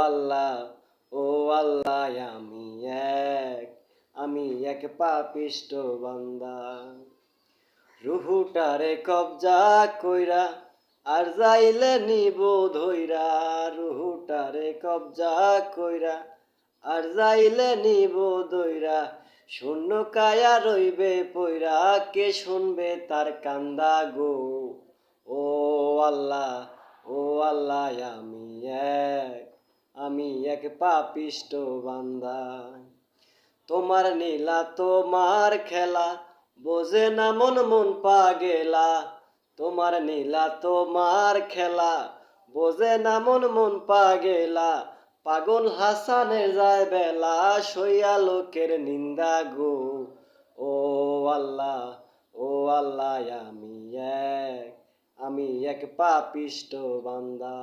আল্লাহ ও আল্লাহ আমি এক পাপিষ্ট বান্দা। রুহুটারে কবজা কইরা আর যাইলে নিব ধইরা, রুহুটারে কবজা কইরা আর যাইলে নিব দইরা, শূন্য কায়া রইবে পইরা, কে শুনবে তার কান্দা গো। ও আল্লাহ ও আল্লাহ আমি এক পাপিষ্ট বান্দা। তোমার নীলা তোমার খেলা বোঝে না মন মন পাগেলা, তোমার নীলা তোমার খেলা বোঝে না মন মন পাগেলা, পাগল হাসানের যায় বেলা, সইয়া লোকের নিন্দা গো। ও আল্লাহ ও আল্লাহ আমি এক পাপিষ্ট বান্দা।